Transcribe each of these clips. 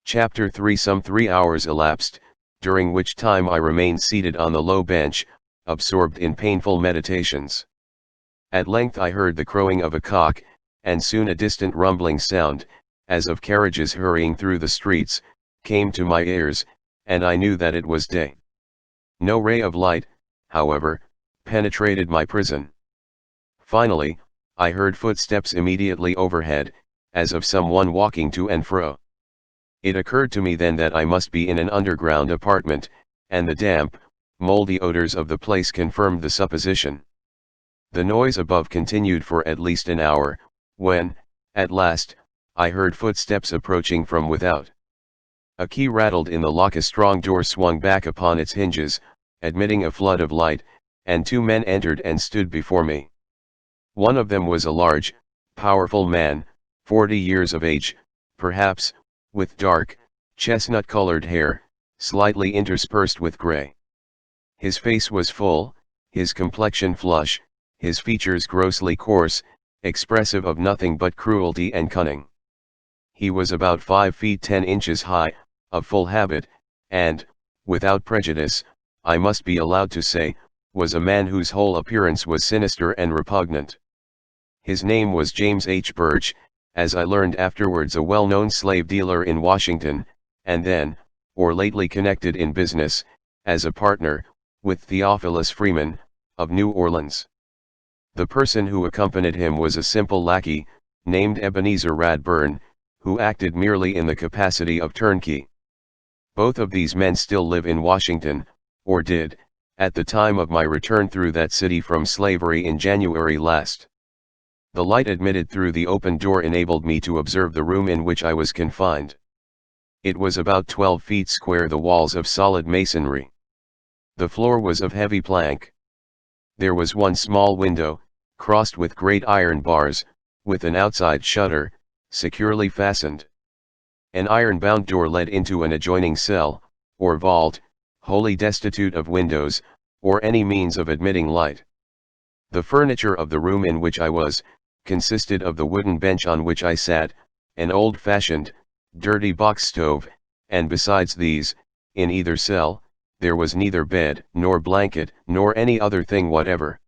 Chapter 3. Some 3 hours elapsed, during which time I remained seated on the low bench, absorbed in painful meditations. At length I heard the crowing of a cock, and soon a distant rumbling sound, as of carriages hurrying through the streets, came to my ears, and I knew that it was day. No ray of light, however, penetrated my prison. Finally, I heard footsteps immediately overhead, as of someone walking to and fro. It occurred to me then that I must be in an underground apartment, and the damp, moldy odors of the place confirmed the supposition. The noise above continued for at least an hour, when, at last, I heard footsteps approaching from without. A key rattled in the lock, a strong door swung back upon its hinges, admitting a flood of light, and 2 men entered and stood before me. One of them was a large, powerful man, 40 years of age, perhaps, with dark, chestnut-colored hair, slightly interspersed with gray. His face was full, his complexion flush, his features grossly coarse, expressive of nothing but cruelty and cunning. He was about 5 feet 10 inches high, of full habit, and, without prejudice, I must be allowed to say, was a man whose whole appearance was sinister and repugnant. His name was James H. Birch, as I learned afterwards, a well-known slave dealer in Washington, and then, or lately connected in business, as a partner, with Theophilus Freeman, of New Orleans. The person who accompanied him was a simple lackey, named Ebenezer Radburn, who acted merely in the capacity of turnkey. Both of these men still live in Washington, or did, at the time of my return through that city from slavery in January last. The light admitted through the open door enabled me to observe the room in which I was confined. It was about 12 feet square, the walls of solid masonry. The floor was of heavy plank. There was one small window, crossed with great iron bars, with an outside shutter, securely fastened. An iron-bound door led into an adjoining cell, or vault, wholly destitute of windows, or any means of admitting light. The furniture of the room in which I was, consisted of the wooden bench on which I sat, an old-fashioned, dirty box stove, and besides these, in either cell, there was neither bed, nor blanket, nor any other thing whatever.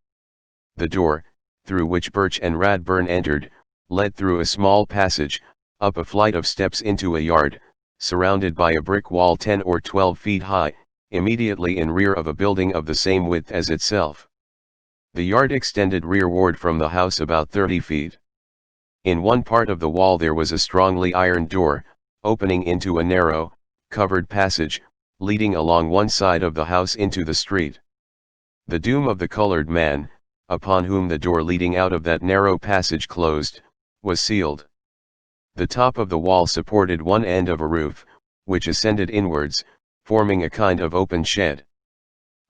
The door, through which Birch and Radburn entered, led through a small passage, up a flight of steps into a yard, surrounded by a brick wall 10 or 12 feet high, immediately in rear of a building of the same width as itself. The yard extended rearward from the house about 30 feet. In one part of the wall there was a strongly ironed door, opening into a narrow, covered passage, leading along one side of the house into the street. The doom of the colored man, upon whom the door leading out of that narrow passage closed, was sealed. The top of the wall supported one end of a roof, which ascended inwards, forming a kind of open shed.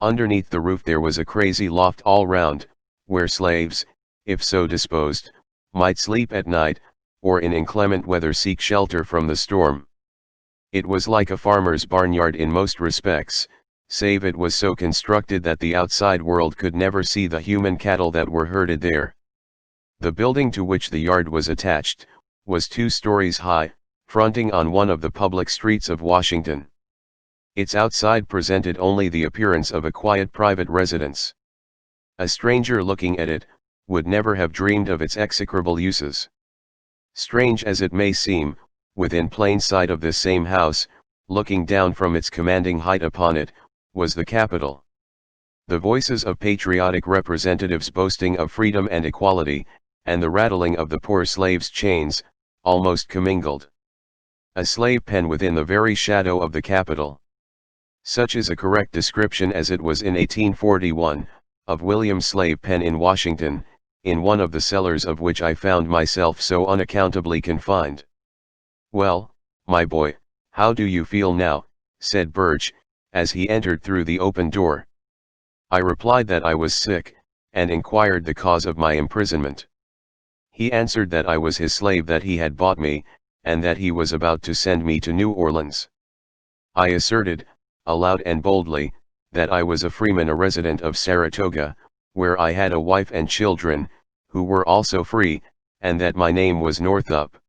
Underneath the roof there was a crazy loft all round, where slaves, if so disposed, might sleep at night, or in inclement weather seek shelter from the storm. It was like a farmer's barnyard in most respects, save it was so constructed that the outside world could never see the human cattle that were herded there. The building to which the yard was attached, was 2 stories high, fronting on one of the public streets of Washington. Its outside presented only the appearance of a quiet private residence. A stranger looking at it, would never have dreamed of its execrable uses. Strange as it may seem, within plain sight of this same house, looking down from its commanding height upon it, was the Capitol. The voices of patriotic representatives boasting of freedom and equality, and the rattling of the poor slaves' chains, almost commingled. A slave pen within the very shadow of the Capitol. Such is a correct description, as it was in 1841, of William's slave pen in Washington, in one of the cellars of which I found myself so unaccountably confined. "Well, my boy, how do you feel now?" said Birch, as he entered through the open door. I replied that I was sick, and inquired the cause of my imprisonment. He answered that I was his slave, that he had bought me, and that he was about to send me to New Orleans. I asserted, aloud and boldly, that I was a freeman, a resident of Saratoga, where I had a wife and children, who were also free, and that my name was Northup.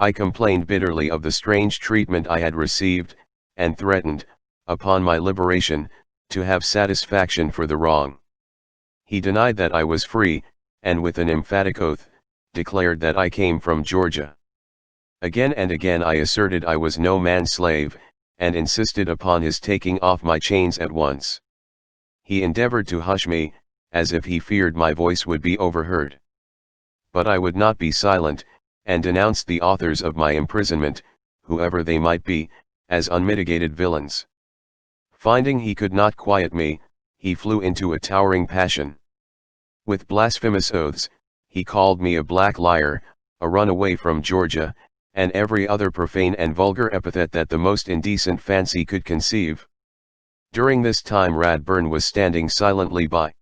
I complained bitterly of the strange treatment I had received, and threatened, upon my liberation, to have satisfaction for the wrong. He denied that I was free, and with an emphatic oath, declared that I came from Georgia. Again and again I asserted I was no man's slave, and insisted upon his taking off my chains at once. He endeavored to hush me, as if he feared my voice would be overheard. But I would not be silent, and denounced the authors of my imprisonment, whoever they might be, as unmitigated villains. Finding he could not quiet me, he flew into a towering passion. With blasphemous oaths, he called me a black liar, a runaway from Georgia, and every other profane and vulgar epithet that the most indecent fancy could conceive. During this time Radburn was standing silently by.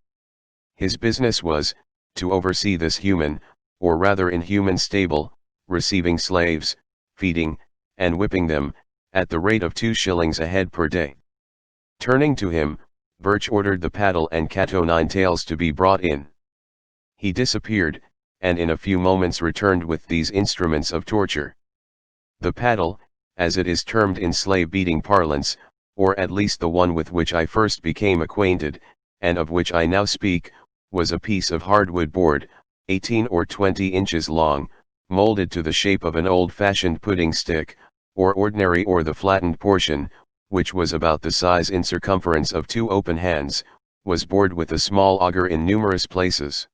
His business was, to oversee this human, or rather inhuman stable, receiving slaves, feeding, and whipping them, at the rate of 2 shillings a head per day. Turning to him, Birch ordered the paddle and cat-o'-nine-tails to be brought in. He disappeared, and in a few moments returned with these instruments of torture. The paddle, as it is termed in slave-beating parlance, or at least the one with which I first became acquainted, and of which I now speak, was a piece of hardwood board, 18 or 20 inches long, molded to the shape of an old-fashioned pudding stick, or ordinary, or the flattened portion, which was about the size in circumference of 2 open hands, was bored with a small auger in numerous places.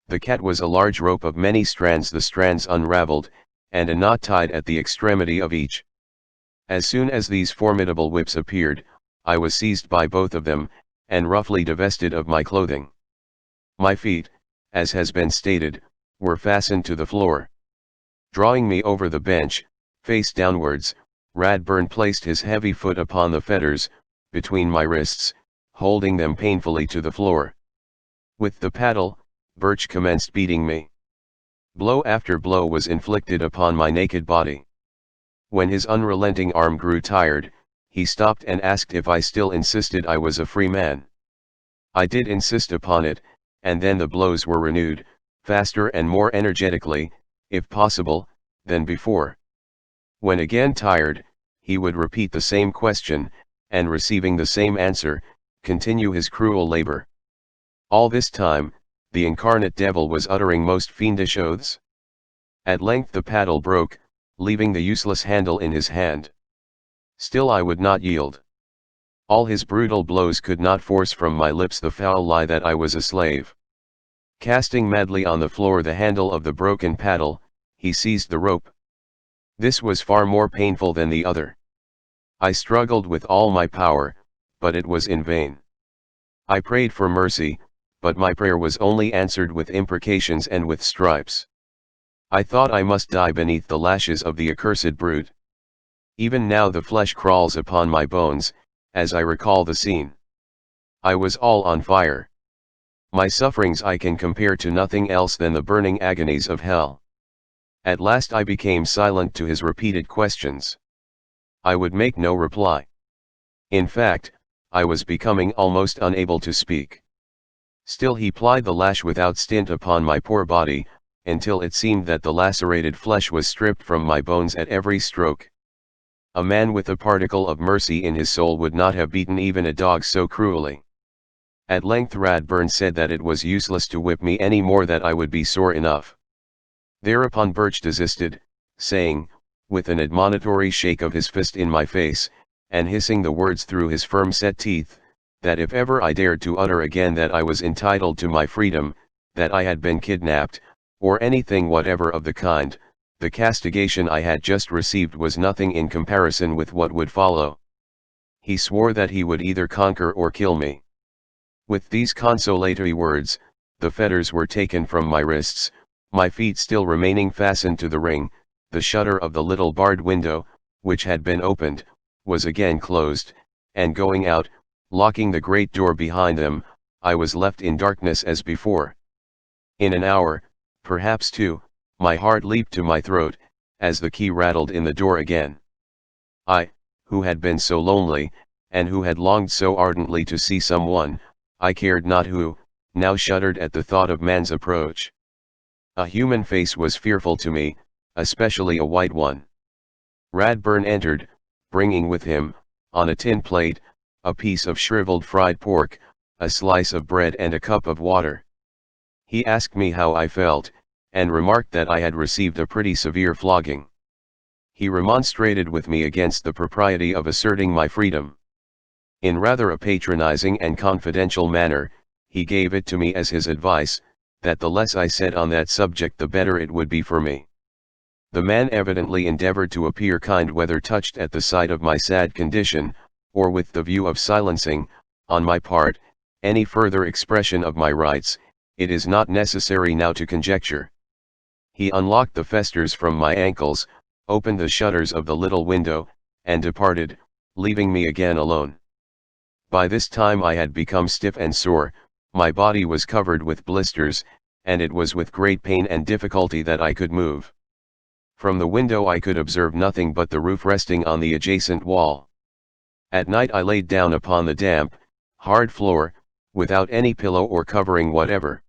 The cat was a large rope of many strands, the strands unraveled, and a knot tied at the extremity of each. As soon as these formidable whips appeared, I was seized by both of them, and roughly divested of my clothing. My feet, as has been stated, were fastened to the floor. Drawing me over the bench, face downwards, Radburn placed his heavy foot upon the fetters, between my wrists, holding them painfully to the floor. With the paddle, Birch commenced beating me. Blow after blow was inflicted upon my naked body. When his unrelenting arm grew tired, he stopped and asked if I still insisted I was a free man. I did insist upon it, and then the blows were renewed, faster and more energetically, if possible, than before. When again tired, he would repeat the same question, and receiving the same answer, continue his cruel labor. All this time, the incarnate devil was uttering most fiendish oaths. At length the paddle broke, leaving the useless handle in his hand. Still I would not yield. All his brutal blows could not force from my lips the foul lie that I was a slave. Casting madly on the floor the handle of the broken paddle, he seized the rope. This was far more painful than the other. I struggled with all my power, but it was in vain. I prayed for mercy, but my prayer was only answered with imprecations and with stripes. I thought I must die beneath the lashes of the accursed brute. Even now the flesh crawls upon my bones, as I recall the scene. I was all on fire. My sufferings I can compare to nothing else than the burning agonies of hell. At last I became silent to his repeated questions. I would make no reply. In fact, I was becoming almost unable to speak. Still he plied the lash without stint upon my poor body, until it seemed that the lacerated flesh was stripped from my bones at every stroke. A man with a particle of mercy in his soul would not have beaten even a dog so cruelly. At length Radburn said that it was useless to whip me any more, that I would be sore enough. Thereupon Birch desisted, saying, with an admonitory shake of his fist in my face, and hissing the words through his firm-set teeth, that if ever I dared to utter again that I was entitled to my freedom, that I had been kidnapped, or anything whatever of the kind, the castigation I had just received was nothing in comparison with what would follow. He swore that he would either conquer or kill me. With these consolatory words, the fetters were taken from my wrists, my feet still remaining fastened to the ring. The shutter of the little barred window, which had been opened, was again closed, and going out, locking the great door behind them, I was left in darkness as before. In an hour, perhaps 2, my heart leaped to my throat, as the key rattled in the door again. I, who had been so lonely, and who had longed so ardently to see someone, I cared not who, now shuddered at the thought of man's approach. A human face was fearful to me, especially a white one. Radburn entered, bringing with him, on a tin plate, a piece of shriveled fried pork, a slice of bread and a cup of water. He asked me how I felt, and remarked that I had received a pretty severe flogging. He remonstrated with me against the propriety of asserting my freedom. In rather a patronizing and confidential manner, he gave it to me as his advice, that the less I said on that subject the better it would be for me. The man evidently endeavored to appear kind, whether touched at the sight of my sad condition, or with the view of silencing, on my part, any further expression of my rights. It is not necessary now to conjecture. He unlocked the festers from my ankles, opened the shutters of the little window, and departed, leaving me again alone. By this time I had become stiff and sore, my body was covered with blisters, and it was with great pain and difficulty that I could move. From the window I could observe nothing but the roof resting on the adjacent wall. At night I laid down upon the damp, hard floor, without any pillow or covering whatever.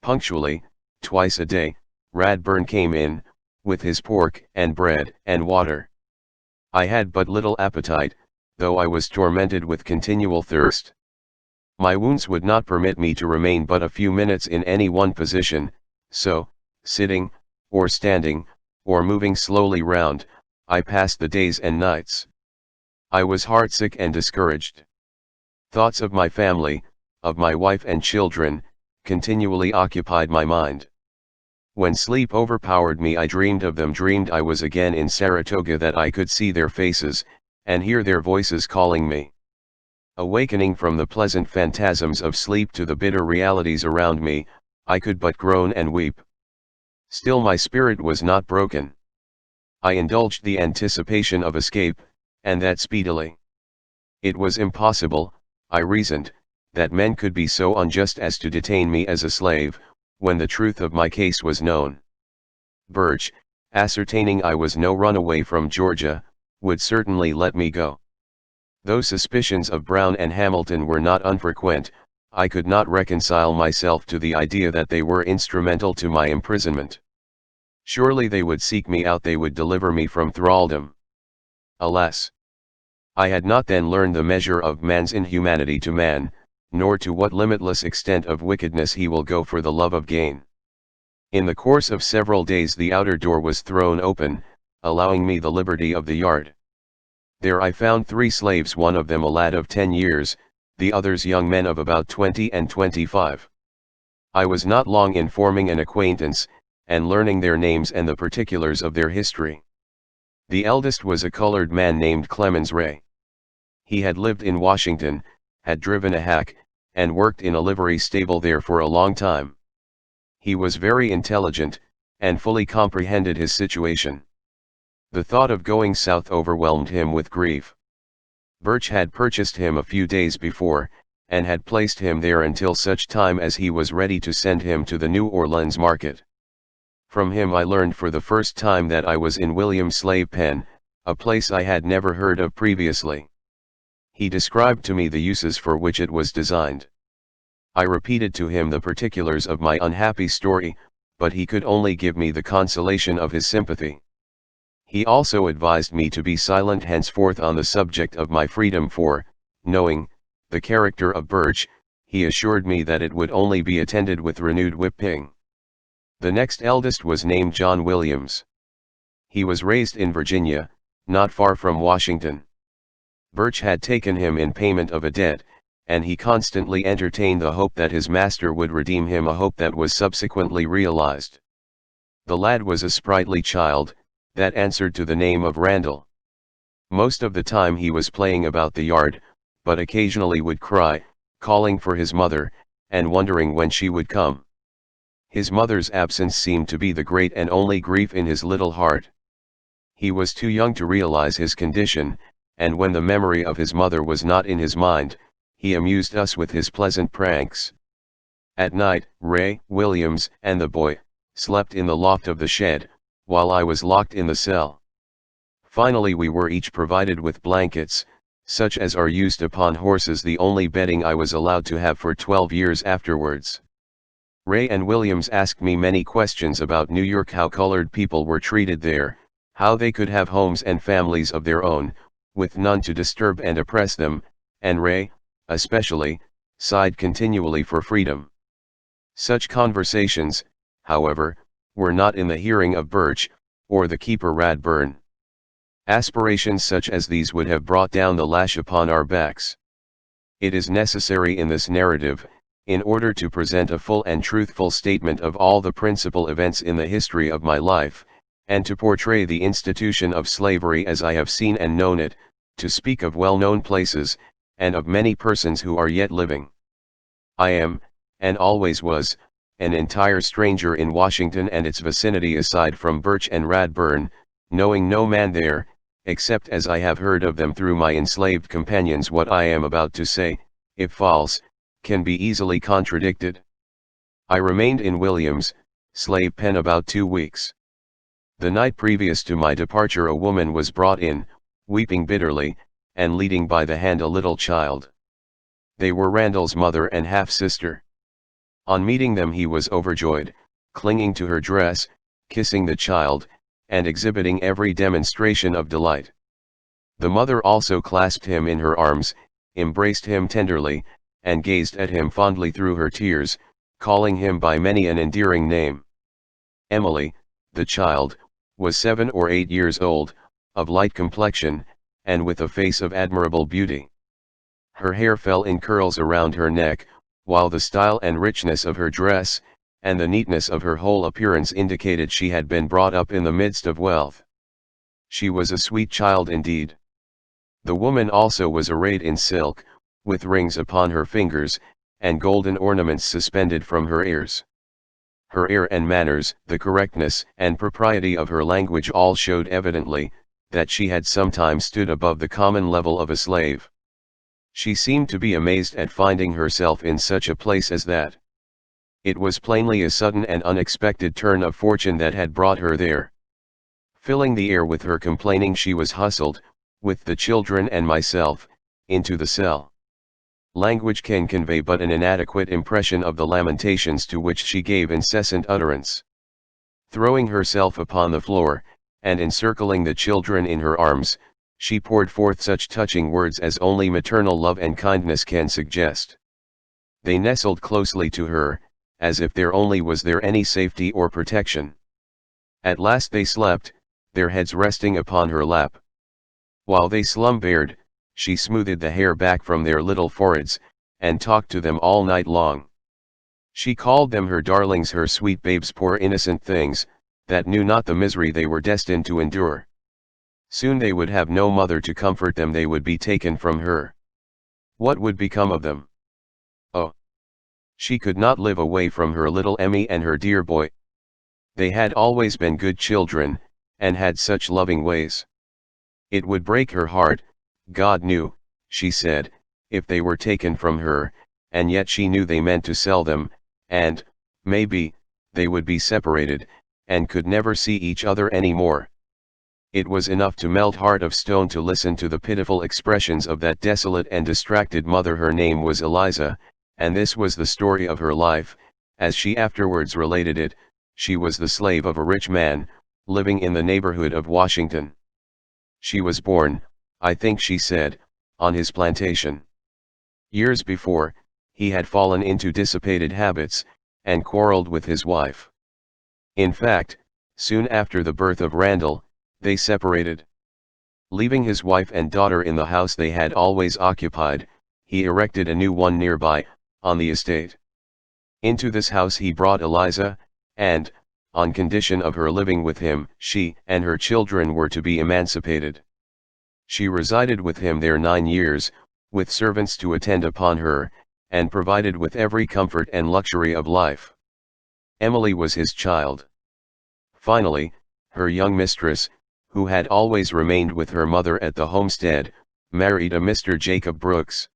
Punctually, twice a day, Radburn came in, with his pork and bread and water. I had but little appetite, though I was tormented with continual thirst. My wounds would not permit me to remain but a few minutes in any one position, so, sitting, or standing, or moving slowly round, I passed the days and nights. I was heartsick and discouraged. Thoughts of my family, of my wife and children, continually occupied my mind. When sleep overpowered me I dreamed of them, dreamed I was again in Saratoga, that I could see their faces, and hear their voices calling me. Awakening from the pleasant phantasms of sleep to the bitter realities around me, I could but groan and weep. Still my spirit was not broken. I indulged the anticipation of escape, and that speedily. It was impossible, I reasoned, that men could be so unjust as to detain me as a slave, when the truth of my case was known. Birch, ascertaining I was no runaway from Georgia, would certainly let me go. Though suspicions of Brown and Hamilton were not unfrequent, I could not reconcile myself to the idea that they were instrumental to my imprisonment. Surely they would seek me out, they would deliver me from thraldom. Alas! I had not then learned the measure of man's inhumanity to man, nor to what limitless extent of wickedness he will go for the love of gain. In the course of several days the outer door was thrown open, allowing me the liberty of the yard. There I found 3 slaves, one of them a lad of 10 years, the others young men of about 20 and 25. I was not long in forming an acquaintance, and learning their names and the particulars of their history. The eldest was a colored man named Clemens Ray. He had lived in Washington, had driven a hack, and worked in a livery stable there for a long time. He was very intelligent, and fully comprehended his situation. The thought of going south overwhelmed him with grief. Birch had purchased him a few days before, and had placed him there until such time as he was ready to send him to the New Orleans market. From him I learned for the first time that I was in William's slave pen, a place I had never heard of previously. He described to me the uses for which it was designed. I repeated to him the particulars of my unhappy story, but he could only give me the consolation of his sympathy. He also advised me to be silent henceforth on the subject of my freedom, for, knowing the character of Birch, he assured me that it would only be attended with renewed whipping. The next eldest was named John Williams. He was raised in Virginia, not far from Washington. Birch had taken him in payment of a debt, and he constantly entertained the hope that his master would redeem him, a hope that was subsequently realized. The lad was a sprightly child, that answered to the name of Randall. Most of the time he was playing about the yard, but occasionally would cry, calling for his mother, and wondering when she would come. His mother's absence seemed to be the great and only grief in his little heart. He was too young to realize his condition, and when the memory of his mother was not in his mind, he amused us with his pleasant pranks. At night, Ray, Williams, and the boy slept in the loft of the shed, while I was locked in the cell. Finally we were each provided with blankets, such as are used upon horses, the only bedding I was allowed to have for 12 years afterwards. Ray and Williams asked me many questions about New York, how colored people were treated there, how they could have homes and families of their own, with none to disturb and oppress them, and Ray, especially, sighed continually for freedom. Such conversations, however, were not in the hearing of Birch, or the keeper Radburn. Aspirations such as these would have brought down the lash upon our backs. It is necessary in this narrative, in order to present a full and truthful statement of all the principal events in the history of my life, and to portray the institution of slavery as I have seen and known it, to speak of well-known places, and of many persons who are yet living. I am, and always was, an entire stranger in Washington and its vicinity aside from Birch and Radburn, knowing no man there, except as I have heard of them through my enslaved companions. What I am about to say, if false, can be easily contradicted. I remained in Williams' slave pen about 2 weeks. The night previous to my departure a woman was brought in, weeping bitterly, and leading by the hand a little child. They were Randall's mother and half-sister. On meeting them he was overjoyed, clinging to her dress, kissing the child, and exhibiting every demonstration of delight. The mother also clasped him in her arms, embraced him tenderly, and gazed at him fondly through her tears, calling him by many an endearing name. Emily, the child, was 7 or 8 years old, of light complexion, and with a face of admirable beauty. Her hair fell in curls around her neck, while the style and richness of her dress, and the neatness of her whole appearance indicated she had been brought up in the midst of wealth. She was a sweet child indeed. The woman also was arrayed in silk, with rings upon her fingers, and golden ornaments suspended from her ears. Her air and manners, the correctness and propriety of her language all showed evidently, that she had sometime stood above the common level of a slave. She seemed to be amazed at finding herself in such a place as that. It was plainly a sudden and unexpected turn of fortune that had brought her there. Filling the air with her complaining, she was hustled, with the children and myself, into the cell. Language can convey but an inadequate impression of the lamentations to which she gave incessant utterance. Throwing herself upon the floor, and encircling the children in her arms, she poured forth such touching words as only maternal love and kindness can suggest. They nestled closely to her, as if there only was there any safety or protection. At last they slept, their heads resting upon her lap. While they slumbered, she smoothed the hair back from their little foreheads, and talked to them all night long. She called them her darlings, her sweet babes, poor innocent things, that knew not the misery they were destined to endure. Soon they would have no mother to comfort them, they would be taken from her. What would become of them? Oh! She could not live away from her little Emmy and her dear boy. They had always been good children, and had such loving ways. It would break her heart, God knew, she said, if they were taken from her, and yet she knew they meant to sell them, and, maybe, they would be separated, and could never see each other any more. It was enough to melt heart of stone to listen to the pitiful expressions of that desolate and distracted mother. Her name was Eliza, and this was the story of her life, as she afterwards related it. She was the slave of a rich man, living in the neighborhood of Washington. She was born, I think she said, on his plantation. Years before, he had fallen into dissipated habits, and quarreled with his wife. In fact, soon after the birth of Randall, they separated. Leaving his wife and daughter in the house they had always occupied, he erected a new one nearby, on the estate. Into this house he brought Eliza, and, on condition of her living with him, she and her children were to be emancipated. She resided with him there 9 years, with servants to attend upon her, and provided with every comfort and luxury of life. Emily was his child. Finally, her young mistress, who had always remained with her mother at the homestead, married a Mr. Jacob Brooks.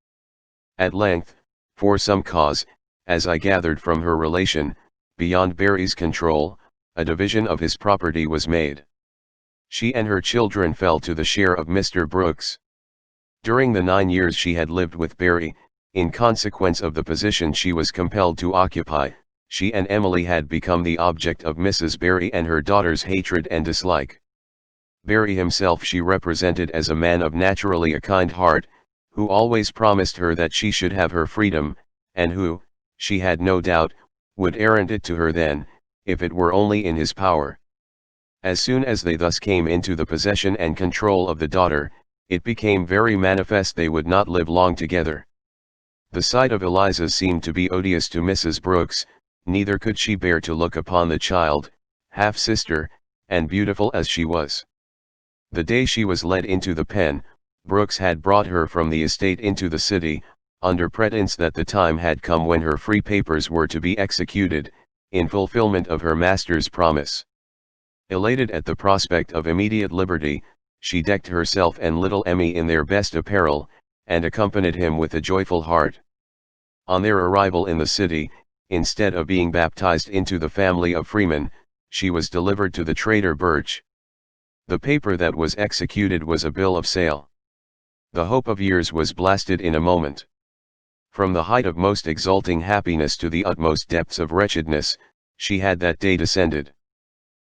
At length, for some cause, as I gathered from her relation, beyond Barry's control, a division of his property was made. She and her children fell to the share of Mr. Brooks. During the 9 years she had lived with Barry, in consequence of the position she was compelled to occupy, she and Emily had become the object of Mrs. Barry and her daughter's hatred and dislike. Barry himself she represented as a man of naturally a kind heart, who always promised her that she should have her freedom, and who, she had no doubt, would warrant it to her then, if it were only in his power. As soon as they thus came into the possession and control of the daughter, it became very manifest they would not live long together. The sight of Eliza seemed to be odious to Mrs. Brooks, neither could she bear to look upon the child, half-sister, and beautiful as she was. The day she was led into the pen, Brooks had brought her from the estate into the city, under pretence that the time had come when her free papers were to be executed, in fulfillment of her master's promise. Elated at the prospect of immediate liberty, she decked herself and little Emmy in their best apparel, and accompanied him with a joyful heart. On their arrival in the city, instead of being baptized into the family of freemen, she was delivered to the trader Birch. The paper that was executed was a bill of sale. The hope of years was blasted in a moment. From the height of most exulting happiness to the utmost depths of wretchedness, she had that day descended.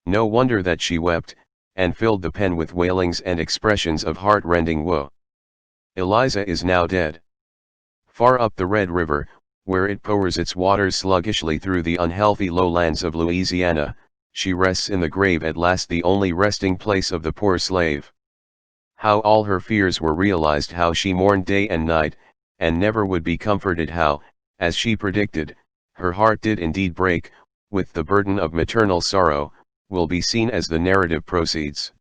No wonder that she wept, and filled the pen with wailings and expressions of heart-rending woe. Eliza is now dead. Far up the Red River, where it pours its waters sluggishly through the unhealthy lowlands of Louisiana, she rests in the grave at last, the only resting place of the poor slave. How all her fears were realized, how she mourned day and night, and never would be comforted, how, as she predicted, her heart did indeed break, with the burden of maternal sorrow, will be seen as the narrative proceeds.